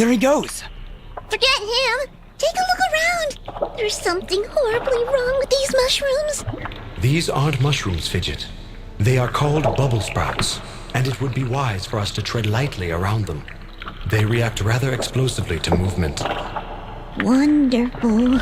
There he goes! Forget him! Take a look around! There's something horribly wrong with these mushrooms. These aren't mushrooms, Fidget. They are called bubble sprouts, and it would be wise for us to tread lightly around them. They react rather explosively to movement. Wonderful.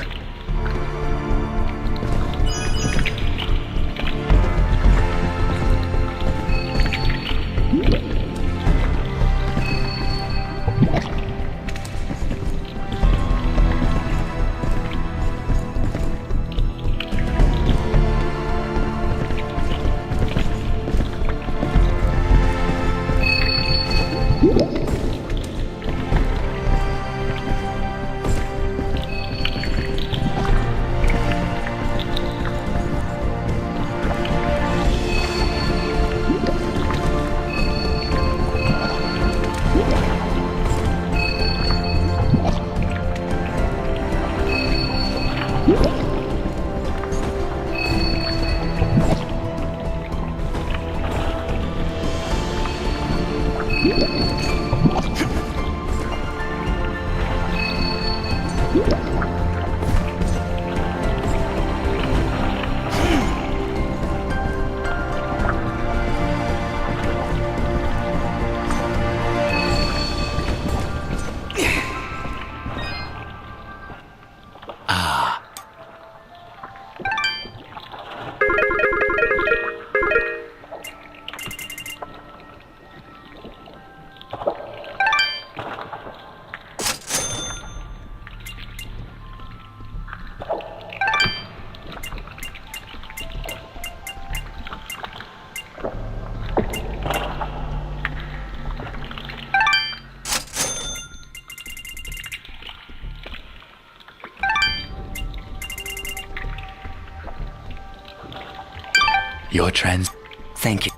Your trans... Thank you.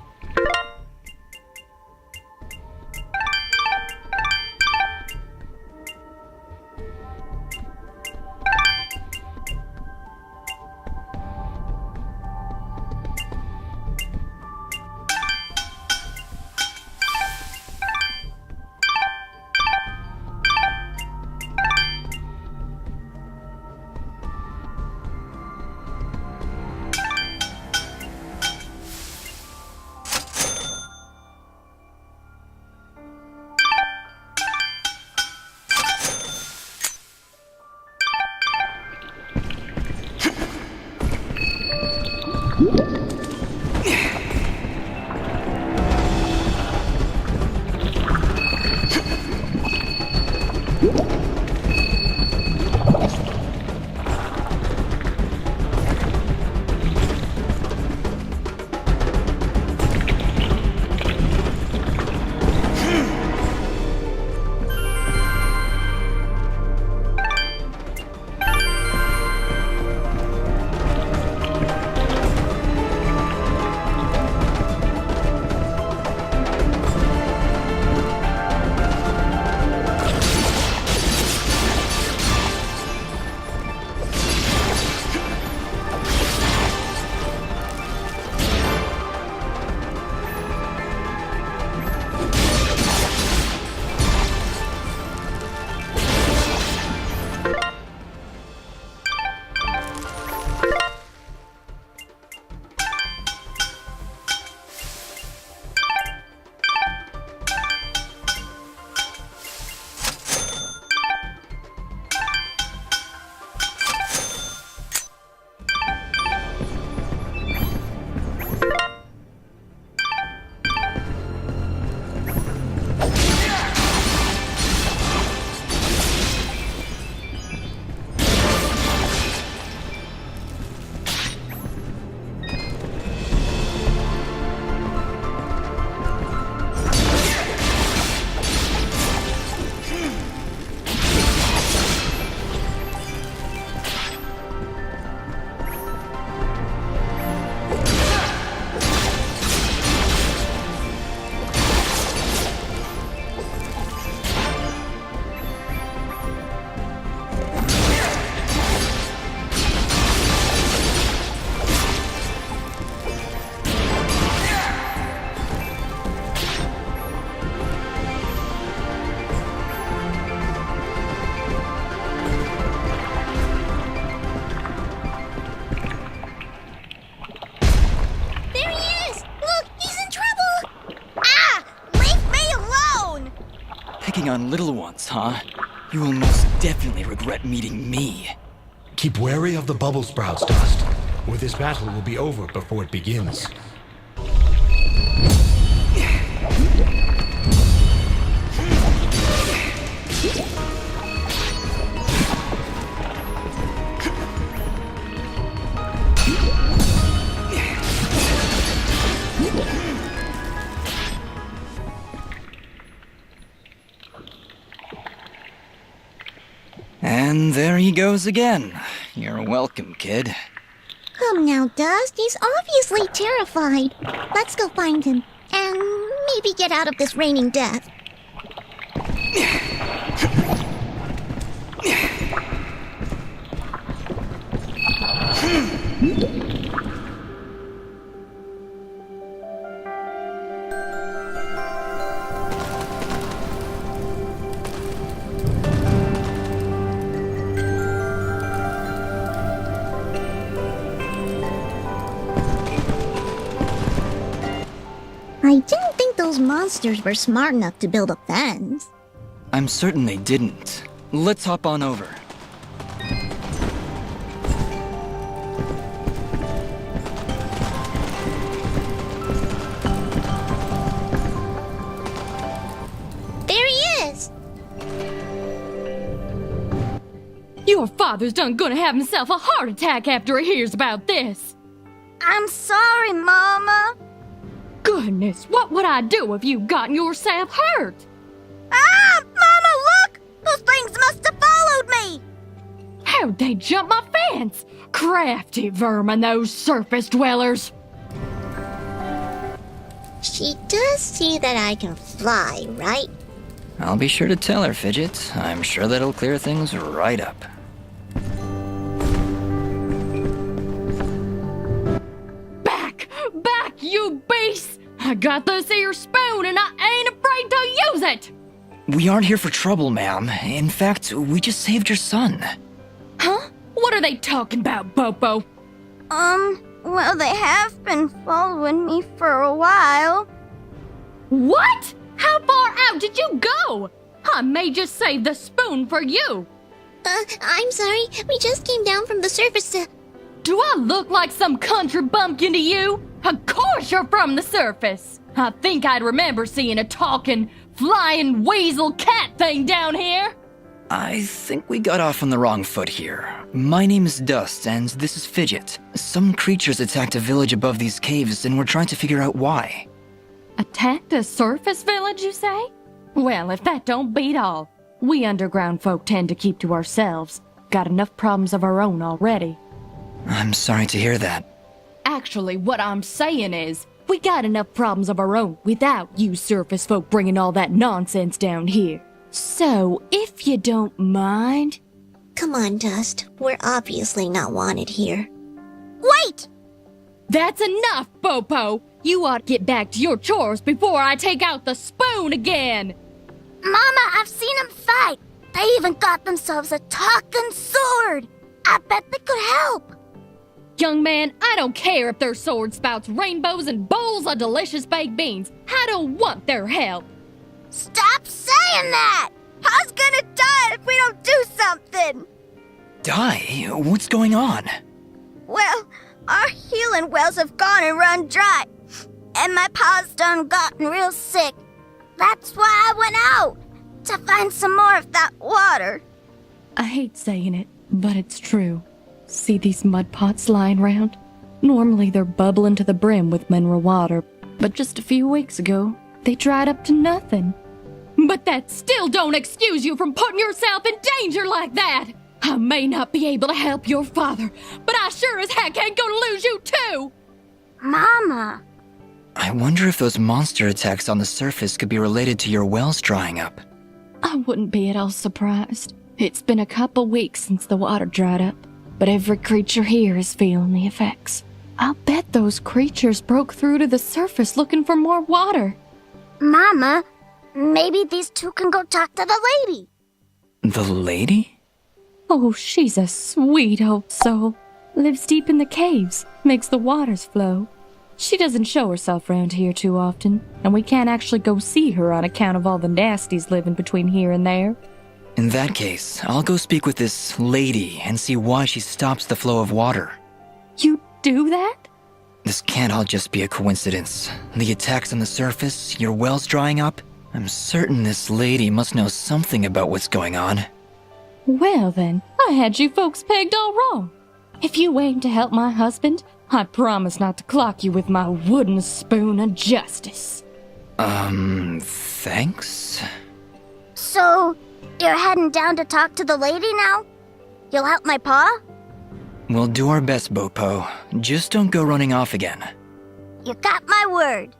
on little ones, huh? You will most definitely regret meeting me. Keep wary of the bubble sprouts, Dust, or this battle will be over before it begins. And there he goes again. You're welcome, kid. Come now, Dust. He's obviously terrified. Let's go find him. And maybe get out of this raining death. I didn't think those monsters were smart enough to build a fence. I'm certain they didn't. Let's hop on over. There he is! Your father's done gonna have himself a heart attack after he hears about this. I'm sorry, Mama. Goodness, what would I do if you gotten yourself hurt? Ah! Mama, look! Those things must have followed me! How'd they jump my fence? Crafty vermin, those surface dwellers. She does see that I can fly, right? I'll be sure to tell her, Fidget. I'm sure that'll clear things right up. Back, you beasts! I got this here spoon and I ain't afraid to use it! We aren't here for trouble, ma'am. In fact, we just saved your son. Huh? What are they talking about, Bopo? Well, they have been following me for a while. What? How far out did you go? I may just save the spoon for you. I'm sorry. We just came down from the surface to... Do I look like some country bumpkin to you? Of course you're from the surface. I think I'd remember seeing a talking, flying weasel cat thing down here. I think we got off on the wrong foot here. My name is Dust, and this is Fidget. Some creatures attacked a village above these caves, and we're trying to figure out why. Attacked a surface village, you say? Well, if that don't beat all. We underground folk tend to keep to ourselves. Got enough problems of our own already. I'm sorry to hear that. Actually, what I'm saying is, we got enough problems of our own without you surface folk bringing all that nonsense down here. So, if you don't mind... Come on, Dust. We're obviously not wanted here. Wait! That's enough, Bopo! You ought to get back to your chores before I take out the spoon again! Mama, I've seen them fight. They even got themselves a talking sword. I bet they could help. Young man, I don't care if their sword spouts rainbows and bowls of delicious baked beans. I don't want their help. Stop saying that! How's gonna die if we don't do something? Die? What's going on? Well, our healing wells have gone and run dry. And my pa's done gotten real sick. That's why I went out, to find some more of that water. I hate saying it, but it's true. See these mud pots lying around? Normally they're bubbling to the brim with mineral water, but just a few weeks ago, they dried up to nothing. But that still don't excuse you from putting yourself in danger like that! I may not be able to help your father, but I sure as heck ain't gonna lose you too! Mama. I wonder if those monster attacks on the surface could be related to your wells drying up. I wouldn't be at all surprised. It's been a couple weeks since the water dried up, but every creature here is feeling the effects. I'll bet those creatures broke through to the surface looking for more water. Mama, maybe these two can go talk to the lady. The lady? Oh, she's a sweet old soul. Lives deep in the caves, makes the waters flow. She doesn't show herself around here too often, and we can't actually go see her on account of all the nasties living between here and there. In that case, I'll go speak with this lady and see why she stops the flow of water. You do that? This can't all just be a coincidence. The attacks on the surface, your wells drying up. I'm certain this lady must know something about what's going on. Well then, I had you folks pegged all wrong. If you aim to help my husband, I promise not to clock you with my wooden spoon of justice. Thanks? So, you're heading down to talk to the lady now? You'll help my pa? We'll do our best, Bopo. Just don't go running off again. You got my word.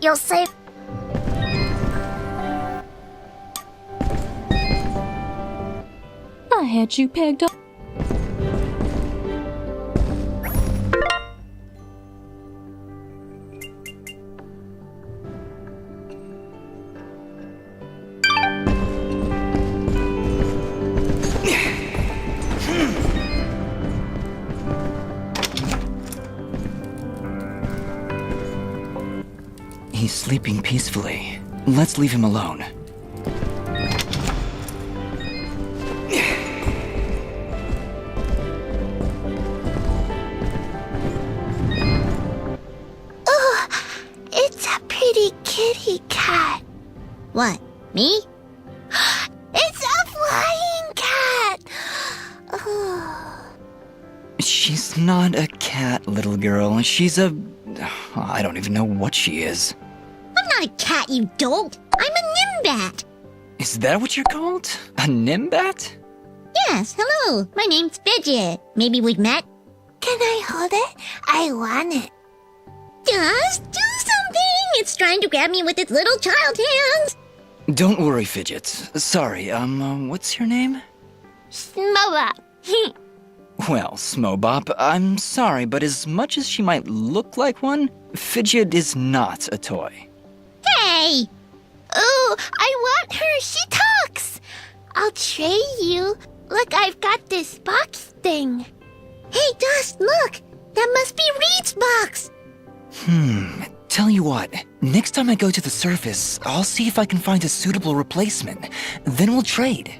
You'll save... I had you pegged all... He's sleeping peacefully. Let's leave him alone. It's a pretty kitty cat. What, me? It's a flying cat! She's not a cat, little girl. She's a... I don't even know what she is. I'm not a cat, you dolt. I'm a nimbat. Is that what you're called? A nimbat? Yes, hello. My name's Fidget. Maybe we've met? Can I hold it? I want it. Just do something. It's trying to grab me with its little child hands. Don't worry, Fidget. Sorry, what's your name? Smoba. Well, Smobop, I'm sorry, but as much as she might look like one, Fidget is not a toy. Hey! Oh, I want her. She talks. I'll trade you. Look, I've got this box thing. Hey, Dust, look. That must be Reed's box. Tell you what, next time I go to the surface, I'll see if I can find a suitable replacement. Then we'll trade.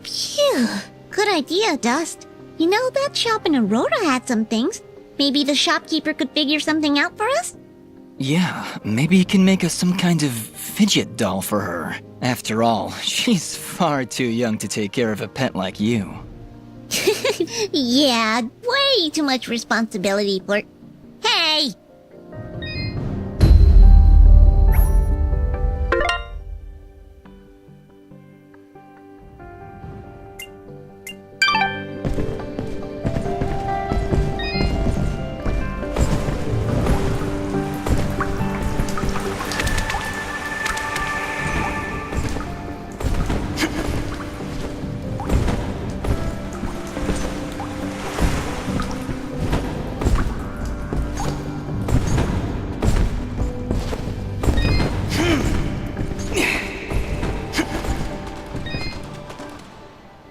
Phew. Good idea, Dust. You know, that shop in Aurora had some things. Maybe the shopkeeper could figure something out for us? Yeah, maybe you can make us some kind of fidget doll for her. After all, she's far too young to take care of a pet like you. Yeah, way too much responsibility for... Hey!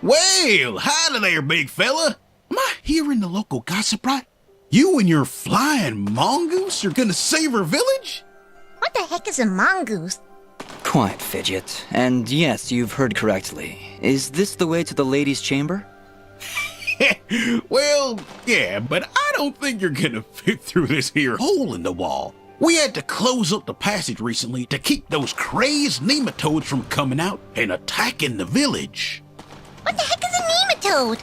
Well, howdy there, big fella. Am I hearing the local gossip right? You and your flying mongoose are gonna save our village? What the heck is a mongoose? Quiet, Fidget. And yes, you've heard correctly. Is this the way to the ladies' chamber? Well, yeah, but I don't think you're gonna fit through this here hole in the wall. We had to close up the passage recently to keep those crazed nematodes from coming out and attacking the village. What the heck is a nematode?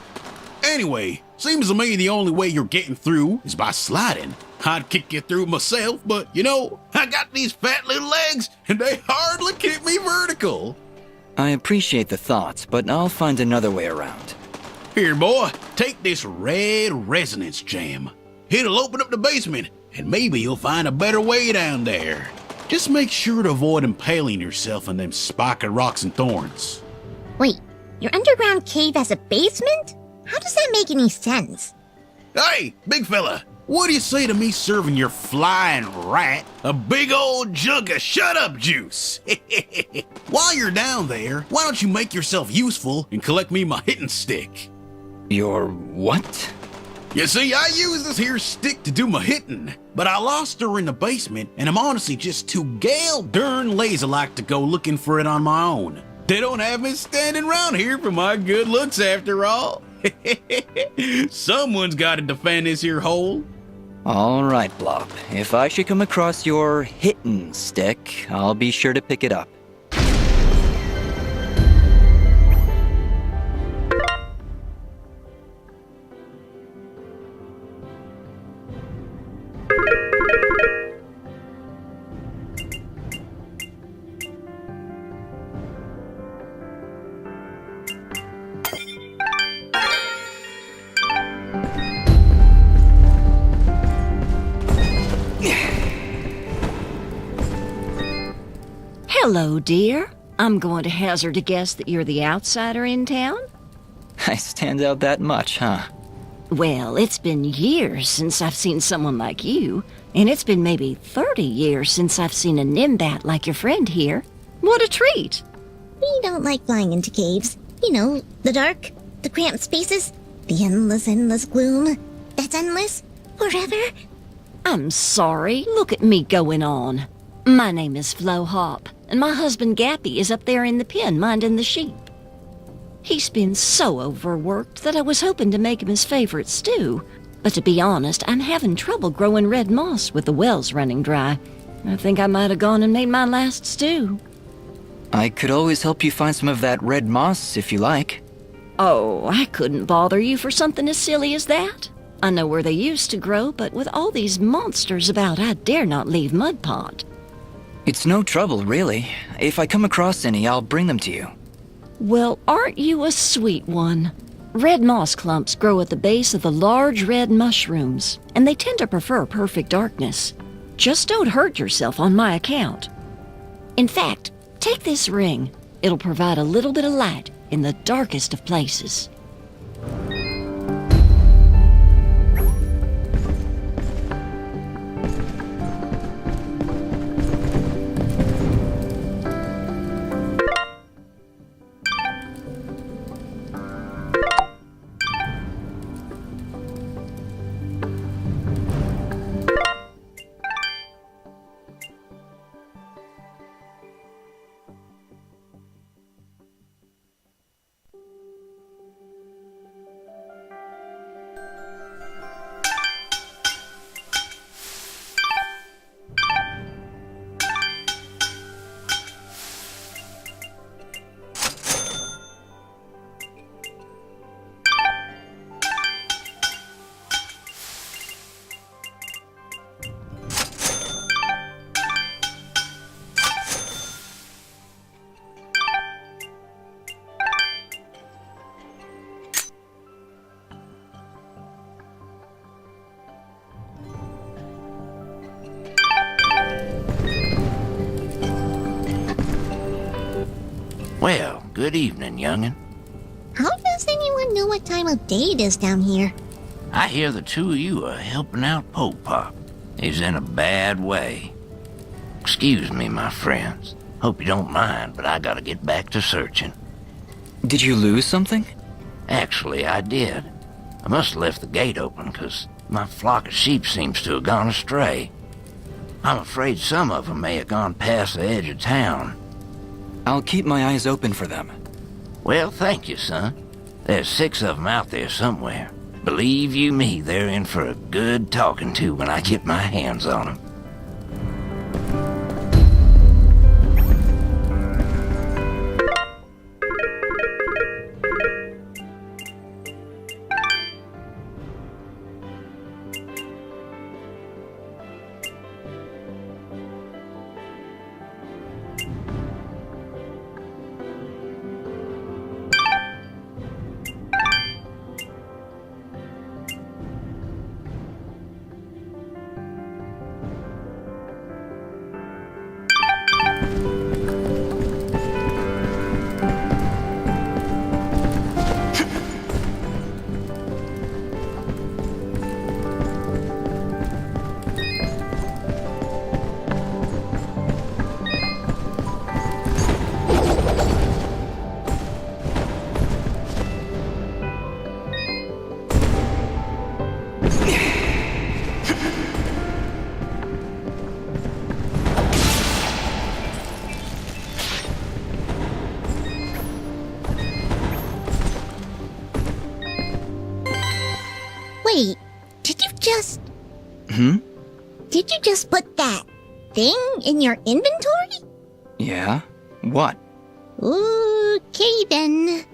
Anyway, seems to me the only way you're getting through is by sliding. I'd kick you through myself, but you know, I got these fat little legs and they hardly keep me vertical. I appreciate the thought, but I'll find another way around. Here, boy, take this red resonance jam. It'll open up the basement, and maybe you'll find a better way down there. Just make sure to avoid impaling yourself on them spiky rocks and thorns. Wait, your underground cave has a basement? How does that make any sense? Hey, big fella, What do you say to me serving your flying rat a big old jug of shut-up juice? While you're down there, why don't you make yourself useful and collect me my hitting stick? Your what? You see, I use this here stick to do my hitting, but I lost her in the basement, and I'm honestly just too gale darn lazy-like to go looking for it on my own. They don't have me standing around here for my good looks after all. Someone's got to defend this here hole. All right, Blob. If I should come across your hitting stick, I'll be sure to pick it up. Hello, dear. I'm going to hazard a guess that you're the outsider in town? I stand out that much, huh? Well, it's been years since I've seen someone like you, and it's been maybe 30 years since I've seen a nimbat like your friend here. What a treat! We don't like flying into caves. You know, the dark, the cramped spaces, the endless gloom. That's endless, forever. I'm sorry. Look at me going on. My name is Flo Hop, and my husband Gappy is up there in the pen minding the sheep. He's been so overworked that I was hoping to make him his favorite stew. But to be honest, I'm having trouble growing red moss with the wells running dry. I think I might have gone and made my last stew. I could always help you find some of that red moss if you like. Oh, I couldn't bother you for something as silly as that. I know where they used to grow, but with all these monsters about, I dare not leave Mud Pot. It's no trouble, really. If I come across any, I'll bring them to you. Well, aren't you a sweet one? Red moss clumps grow at the base of the large red mushrooms, and they tend to prefer perfect darkness. Just don't hurt yourself on my account. In fact, take this ring. It'll provide a little bit of light in the darkest of places. Well, good evening, young'un. How does anyone know what time of day it is down here? I hear the two of you are helping out Poke Pop. He's in a bad way. Excuse me, my friends. Hope you don't mind, but I gotta get back to searching. Did you lose something? Actually, I did. I must have left the gate open, 'cause my flock of sheep seems to have gone astray. I'm afraid some of them may have gone past the edge of town. I'll keep my eyes open for them. Well, thank you, son. There's 6 of them out there somewhere. Believe you me, they're in for a good talking to when I get my hands on them. Wait, did you just... Hmm? Did you just put that thing in your inventory? Yeah? What? Okay then.